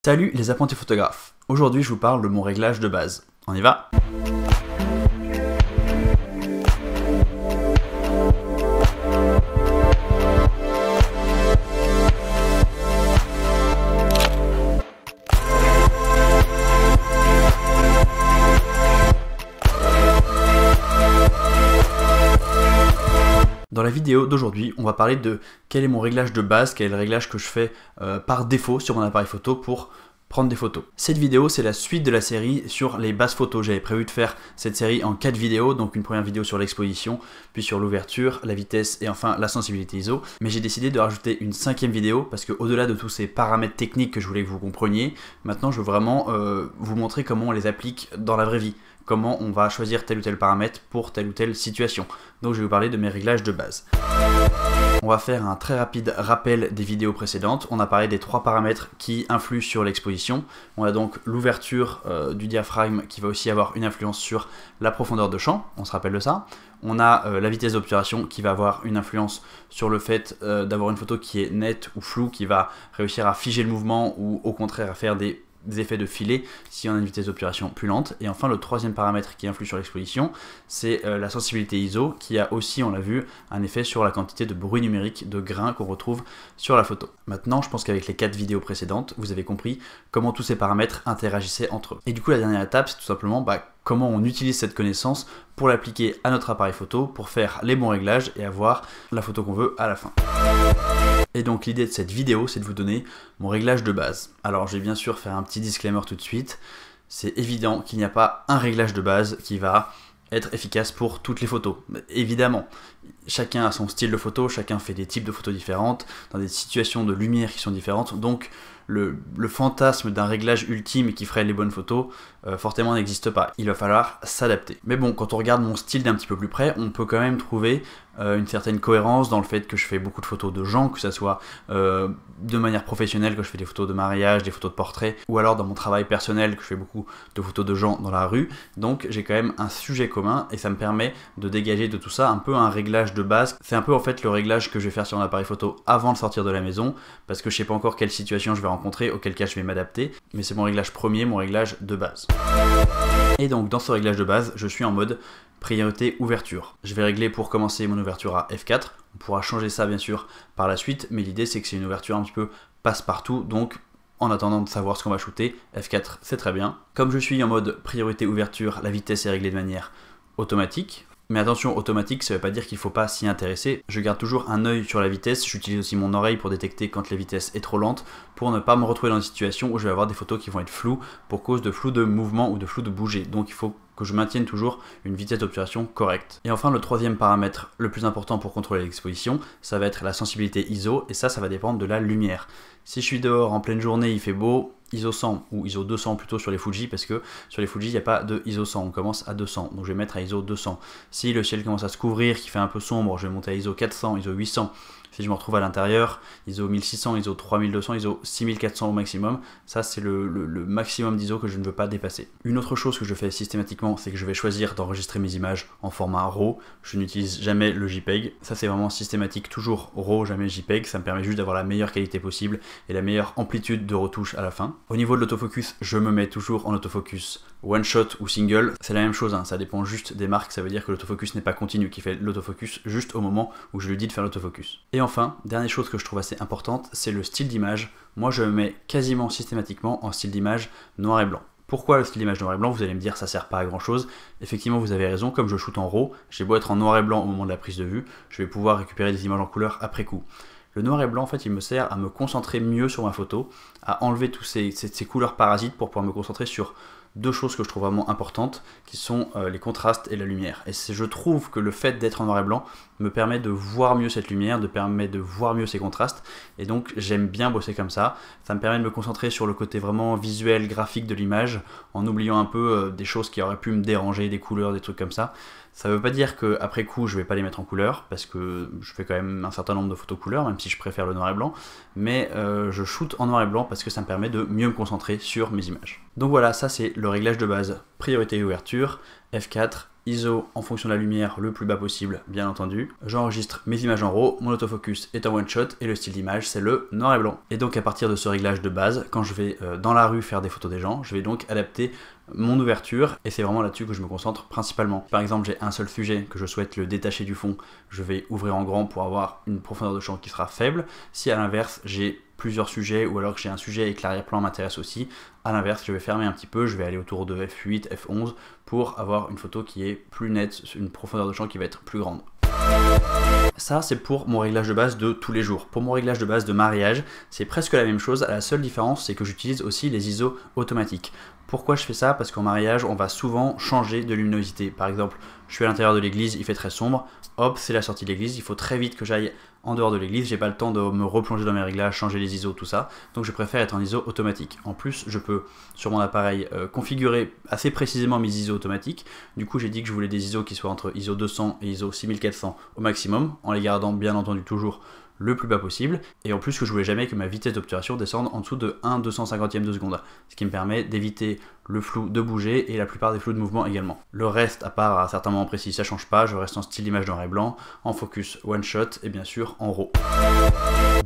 Salut les apprentis photographes, aujourd'hui je vous parle de mon réglage de base. On y va? Dans la vidéo d'aujourd'hui, on va parler de quel est mon réglage de base, quel est le réglage que je fais par défaut sur mon appareil photo pour prendre des photos. Cette vidéo, c'est la suite de la série sur les bases photos. J'avais prévu de faire cette série en 4 vidéos, donc une première vidéo sur l'exposition, puis sur l'ouverture, la vitesse et enfin la sensibilité ISO. Mais j'ai décidé de rajouter une 5e vidéo parce que au-delà de tous ces paramètres techniques que je voulais que vous compreniez, maintenant je veux vraiment vous montrer comment on les applique dans la vraie vie. Comment on va choisir tel ou tel paramètre pour telle ou telle situation. Donc je vais vous parler de mes réglages de base. On va faire un très rapide rappel des vidéos précédentes. On a parlé des 3 paramètres qui influent sur l'exposition. On a donc l'ouverture du diaphragme qui va aussi avoir une influence sur la profondeur de champ, on se rappelle de ça. On a la vitesse d'obturation qui va avoir une influence sur le fait d'avoir une photo qui est nette ou floue, qui va réussir à figer le mouvement ou au contraire à faire des effets de filet si on a une vitesse d'obturation plus lente. Et enfin le 3e paramètre qui influe sur l'exposition, c'est la sensibilité ISO qui a aussi, on l'a vu, un effet sur la quantité de bruit numérique, de grains qu'on retrouve sur la photo. Maintenant je pense qu'avec les 4 vidéos précédentes, vous avez compris comment tous ces paramètres interagissaient entre eux. Et du coup la dernière étape, c'est tout simplement comment on utilise cette connaissance pour l'appliquer à notre appareil photo, pour faire les bons réglages et avoir la photo qu'on veut à la fin. Et donc l'idée de cette vidéo, c'est de vous donner mon réglage de base. Alors je vais bien sûr faire un petit disclaimer tout de suite. C'est évident qu'il n'y a pas un réglage de base qui va être efficace pour toutes les photos. Évidemment, chacun a son style de photo, chacun fait des types de photos différentes, dans des situations de lumière qui sont différentes, donc le fantasme d'un réglage ultime qui ferait les bonnes photos, forcément n'existe pas. Il va falloir s'adapter. Mais bon, quand on regarde mon style d'un petit peu plus près, on peut quand même trouver une certaine cohérence dans le fait que je fais beaucoup de photos de gens, que ça soit de manière professionnelle, que je fais des photos de mariage, des photos de portraits, ou alors dans mon travail personnel, que je fais beaucoup de photos de gens dans la rue. Donc j'ai quand même un sujet commun et ça me permet de dégager de tout ça un peu un réglage de base. C'est un peu en fait le réglage que je vais faire sur mon appareil photo avant de sortir de la maison, parce que je sais pas encore quelle situation je vais rencontrer, auquel cas je vais m'adapter, mais c'est mon réglage premier, mon réglage de base. Et donc dans ce réglage de base, je suis en mode priorité ouverture. Je vais régler pour commencer mon ouverture à f4, on pourra changer ça bien sûr par la suite, mais l'idée c'est que c'est une ouverture un petit peu passe-partout, donc en attendant de savoir ce qu'on va shooter, f4 c'est très bien. Comme je suis en mode priorité ouverture, la vitesse est réglée de manière automatique. Mais attention, automatique, ça ne veut pas dire qu'il ne faut pas s'y intéresser. Je garde toujours un œil sur la vitesse, j'utilise aussi mon oreille pour détecter quand la vitesse est trop lente, pour ne pas me retrouver dans une situation où je vais avoir des photos qui vont être floues pour cause de flou de mouvement ou de flou de bouger. Donc il faut que je maintienne toujours une vitesse d'obturation correcte. Et enfin le 3e paramètre le plus important pour contrôler l'exposition, ça va être la sensibilité ISO, et ça va dépendre de la lumière. Si je suis dehors en pleine journée, il fait beau, ISO 100 ou ISO 200 plutôt sur les Fuji, parce que sur les Fuji il n'y a pas de ISO 100, on commence à 200, donc je vais mettre à ISO 200. Si le ciel commence à se couvrir, qu'il fait un peu sombre, je vais monter à ISO 400, ISO 800. Si je me retrouve à l'intérieur, ISO 1600, ISO 3200, ISO 6400 au maximum, ça c'est le maximum d'ISO que je ne veux pas dépasser. Une autre chose que je fais systématiquement, c'est que je vais choisir d'enregistrer mes images en format RAW, je n'utilise jamais le JPEG, ça c'est vraiment systématique, toujours RAW, jamais JPEG, ça me permet juste d'avoir la meilleure qualité possible et la meilleure amplitude de retouche à la fin. Au niveau de l'autofocus, je me mets toujours en autofocus one shot ou single, c'est la même chose, hein, ça dépend juste des marques, ça veut dire que l'autofocus n'est pas continu, qui fait l'autofocus juste au moment où je lui dis de faire l'autofocus. Et enfin, dernière chose que je trouve assez importante, c'est le style d'image. Moi je me mets quasiment systématiquement en style d'image noir et blanc. Pourquoi le style d'image noir et blanc? Vous allez me dire ça sert pas à grand chose. Effectivement vous avez raison, comme je shoot en RAW, j'ai beau être en noir et blanc au moment de la prise de vue, je vais pouvoir récupérer des images en couleur après coup. Le noir et blanc en fait il me sert à me concentrer mieux sur ma photo, à enlever tous ces couleurs parasites pour pouvoir me concentrer sur deux choses que je trouve vraiment importantes, qui sont les contrastes et la lumière. Et je trouve que le fait d'être en noir et blanc me permet de voir mieux cette lumière, me permet de voir mieux ces contrastes, et donc j'aime bien bosser comme ça. Ça me permet de me concentrer sur le côté vraiment visuel, graphique de l'image, en oubliant un peu des choses qui auraient pu me déranger, des couleurs, des trucs comme ça. Ça veut pas dire qu'après coup je vais pas les mettre en couleur, parce que je fais quand même un certain nombre de photos couleur, même si je préfère le noir et blanc, mais je shoot en noir et blanc parce que ça me permet de mieux me concentrer sur mes images. Donc voilà, ça c'est le le réglage de base, priorité et ouverture, F4, ISO en fonction de la lumière le plus bas possible, bien entendu. J'enregistre mes images en RAW, mon autofocus est en one shot et le style d'image c'est le noir et blanc. Et donc à partir de ce réglage de base, quand je vais dans la rue faire des photos des gens, je vais donc adapter mon ouverture et c'est vraiment là-dessus que je me concentre principalement. Par exemple, j'ai un seul sujet que je souhaite le détacher du fond, je vais ouvrir en grand pour avoir une profondeur de champ qui sera faible. Si à l'inverse j'ai plusieurs sujets ou alors que j'ai un sujet et que l'arrière-plan m'intéresse aussi, à l'inverse je vais fermer un petit peu, je vais aller autour de F8, F11 pour avoir une photo qui est plus nette, une profondeur de champ qui va être plus grande. Ça c'est pour mon réglage de base de tous les jours. Pour mon réglage de base de mariage, c'est presque la même chose, la seule différence c'est que j'utilise aussi les ISO automatiques. Pourquoi je fais ça? Parce qu'en mariage, on va souvent changer de luminosité. Par exemple, je suis à l'intérieur de l'église, il fait très sombre, hop, c'est la sortie de l'église, il faut très vite que j'aille en dehors de l'église, j'ai pas le temps de me replonger dans mes réglages, changer les ISO, tout ça, donc je préfère être en ISO automatique. En plus, je peux, sur mon appareil, configurer assez précisément mes ISO automatiques. Du coup, j'ai dit que je voulais des ISO qui soient entre ISO 200 et ISO 6400 au maximum, en les gardant bien entendu toujours le plus bas possible, et en plus que je voulais jamais que ma vitesse d'obturation descende en dessous de 1/250e de seconde, ce qui me permet d'éviter le flou de bouger et la plupart des flous de mouvement également. Le reste, à part à certains moments précis, ça change pas, je reste en style d'image noir et blanc, en focus one shot et bien sûr en RAW.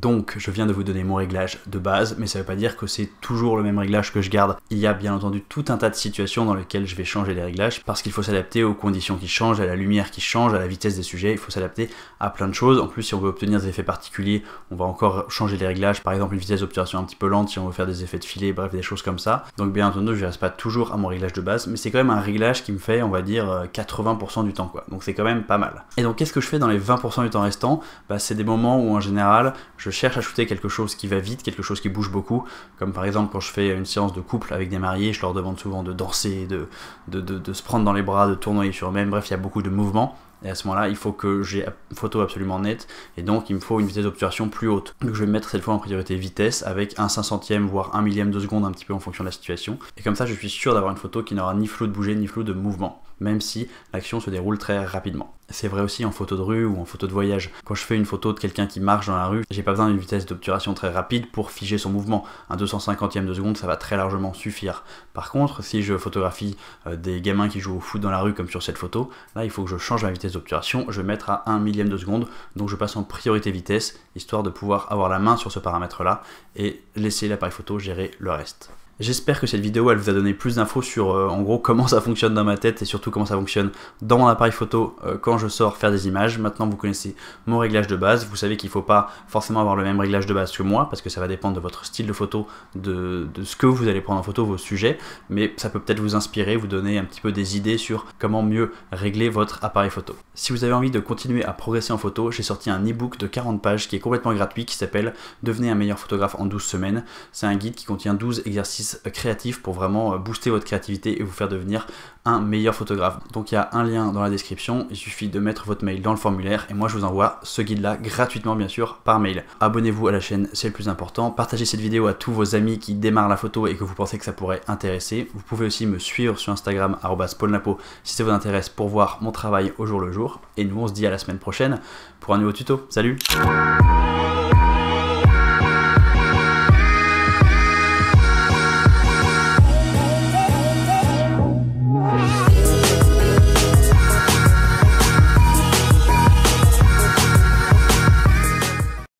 Donc je viens de vous donner mon réglage de base, mais ça veut pas dire que c'est toujours le même réglage que je garde. Il y a bien entendu tout un tas de situations dans lesquelles je vais changer les réglages, parce qu'il faut s'adapter aux conditions qui changent, à la lumière qui change, à la vitesse des sujets, il faut s'adapter à plein de choses. En plus, si on veut obtenir des effets particuliers, on va encore changer les réglages, par exemple une vitesse d'obturation un petit peu lente si on veut faire des effets de filet, bref des choses comme ça. Donc bien entendu je reste pas toujours à mon réglage de base, mais c'est quand même un réglage qui me fait, on va dire, 80% du temps quoi, donc c'est quand même pas mal. Et donc qu'est-ce que je fais dans les 20% du temps restant? C'est des moments où en général je cherche à shooter quelque chose qui va vite, quelque chose qui bouge beaucoup, comme par exemple quand je fais une séance de couple avec des mariés, je leur demande souvent de danser, de se prendre dans les bras, de tournoyer sur eux-mêmes, bref il y a beaucoup de mouvements. Et à ce moment-là, il faut que j'ai une photo absolument nette, et donc il me faut une vitesse d'obturation plus haute. Donc je vais mettre cette fois en priorité vitesse, avec un 500e voire 1 millième de seconde un petit peu en fonction de la situation. Et comme ça, je suis sûr d'avoir une photo qui n'aura ni flou de bouger, ni flou de mouvement, même si l'action se déroule très rapidement. C'est vrai aussi en photo de rue ou en photo de voyage. Quand je fais une photo de quelqu'un qui marche dans la rue, j'ai pas besoin d'une vitesse d'obturation très rapide pour figer son mouvement. Un 250e de seconde, ça va très largement suffire. Par contre, si je photographie des gamins qui jouent au foot dans la rue comme sur cette photo, là il faut que je change ma vitesse d'obturation, je vais mettre à 1 millième de seconde, donc je passe en priorité vitesse, histoire de pouvoir avoir la main sur ce paramètre là et laisser l'appareil photo gérer le reste. J'espère que cette vidéo elle vous a donné plus d'infos sur en gros comment ça fonctionne dans ma tête et surtout comment ça fonctionne dans mon appareil photo quand je sors faire des images. Maintenant vous connaissez mon réglage de base, vous savez qu'il ne faut pas forcément avoir le même réglage de base que moi parce que ça va dépendre de votre style de photo, de ce que vous allez prendre en photo, vos sujets, mais ça peut peut-être vous inspirer, vous donner un petit peu des idées sur comment mieux régler votre appareil photo. Si vous avez envie de continuer à progresser en photo, j'ai sorti un e-book de 40 pages qui est complètement gratuit qui s'appelle Devenez un meilleur photographe en 12 semaines. C'est un guide qui contient 12 exercices créatif pour vraiment booster votre créativité et vous faire devenir un meilleur photographe. Donc il y a un lien dans la description, il suffit de mettre votre mail dans le formulaire et moi je vous envoie ce guide là gratuitement bien sûr par mail. Abonnez-vous à la chaîne, c'est le plus important, partagez cette vidéo à tous vos amis qui démarrent la photo et que vous pensez que ça pourrait intéresser. Vous pouvez aussi me suivre sur Instagram @paulnapo si ça vous intéresse pour voir mon travail au jour le jour et nous on se dit à la semaine prochaine pour un nouveau tuto. Salut!